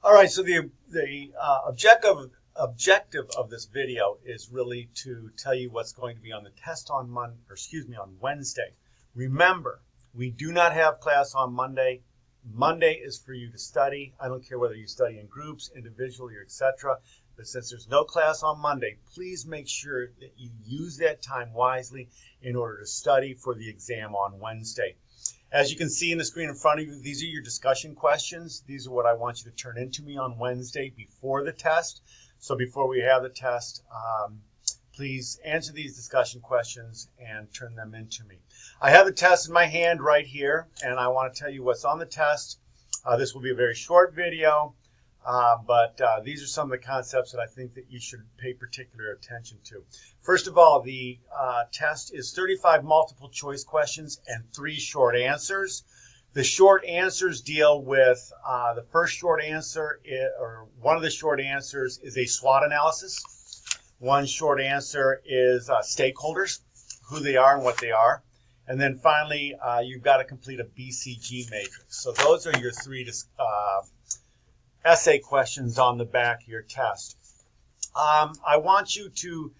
All right, so the objective of this video is really to tell you what's going to be on the test on on Wednesday. Remember, we do not have class on Monday. Monday is for you to study. I don't care whether you study in groups, individually, or etc. But since there's no class on Monday, please make sure that you use that time wisely in order to study for the exam on Wednesday. As you can see in the screen in front of you, these are your discussion questions. These are what I want you to turn into me on Wednesday before the test. So before we have the test, please answer these discussion questions and turn them into me. I have the test in my hand right here, and I want to tell you what's on the test. This will be a very short video, but these are some of the concepts that I think that you should pay particular attention to. First of all, the test is 35 multiple choice questions and 3 short answers. The short answers deal with the first short answer, or one of the short answers is a SWOT analysis. One short answer is stakeholders, who they are and what they are. And then finally, you've got to complete a BCG matrix. So those are your 3 essay questions on the back of your test. I want you to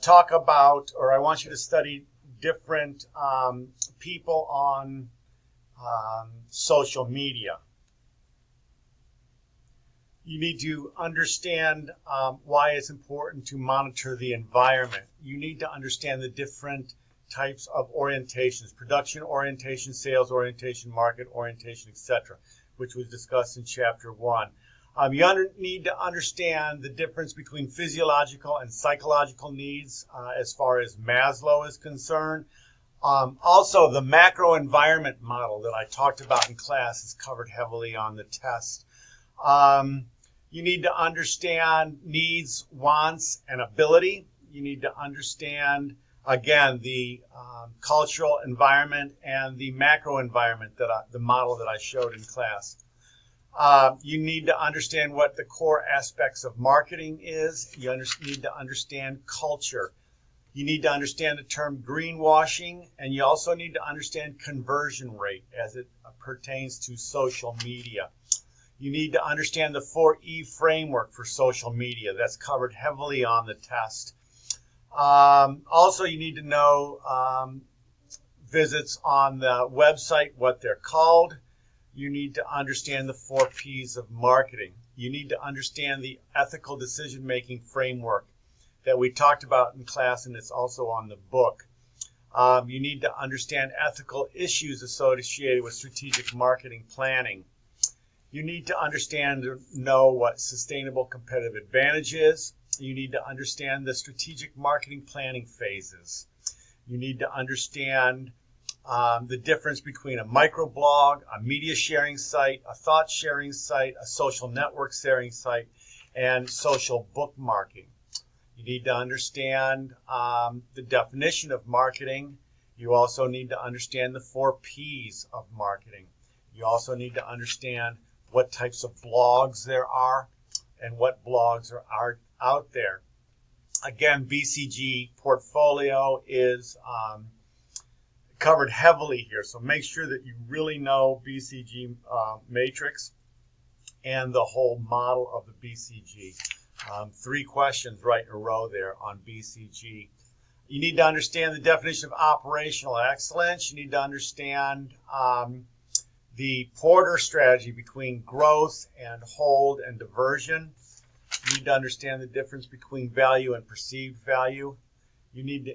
talk about, or I want you to study different people on social media. You need to understand why it's important to monitor the environment. You need to understand the different types of orientations: production orientation, sales orientation, market orientation, etc., which was discussed in Chapter 1. You need to understand the difference between physiological and psychological needs as far as Maslow is concerned. Also, the macro environment model that I talked about in class is covered heavily on the test. You need to understand needs, wants, and ability. You need to understand, again, the cultural environment and the macro environment, the model that I showed in class. You need to understand what the core aspects of marketing is. You need to understand culture. You need to understand the term greenwashing, and you also need to understand conversion rate as it pertains to social media. You need to understand the 4E framework for social media. That's covered heavily on the test. Also, you need to know visits on the website, what they're called. You need to understand the 4 Ps of marketing. You need to understand the ethical decision-making framework that we talked about in class, and it's also on the book. You need to understand ethical issues associated with strategic marketing planning. You need to understand or know what sustainable competitive advantage is. You need to understand the strategic marketing planning phases. You need to understand the difference between a microblog, a media sharing site, a thought sharing site, a social network sharing site, and social bookmarking. You need to understand the definition of marketing. You also need to understand the 4 Ps of marketing. You also need to understand what types of blogs there are and what blogs are out there. Again, BCG portfolio is covered heavily here, so make sure that you really know BCG matrix and the whole model of the BCG. 3 questions right in a row there on BCG. You need to understand the definition of operational excellence. You need to understand the Porter strategy between growth and hold and diversion. You need to understand the difference between value and perceived value. You need to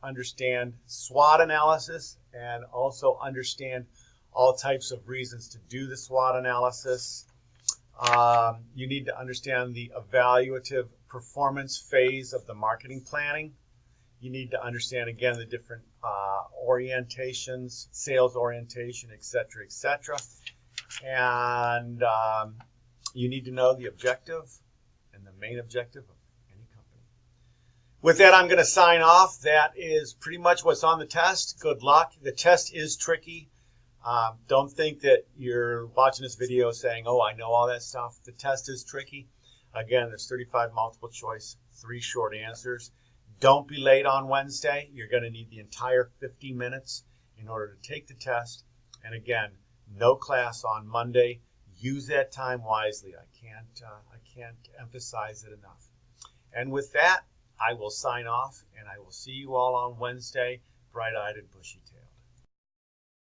understand SWOT analysis and also understand all types of reasons to do the SWOT analysis. You need to understand the evaluative performance phase of the marketing planning. You need to understand, again, the different orientations, sales orientation, etc., etc. And you need to know the objective and the main objective of any company. With that, I'm going to sign off. That is pretty much what's on the test. Good luck. The test is tricky. Don't think that you're watching this video saying, oh, I know all that stuff. The test is tricky. Again, there's 35 multiple choice, 3 short answers. Don't be late on Wednesday. You're going to need the entire 50 minutes in order to take the test. And again, no class on Monday. use that time wisely. I can't emphasize it enough. And with that, I will sign off, and I will see you all on Wednesday, bright-eyed and bushy-tailed.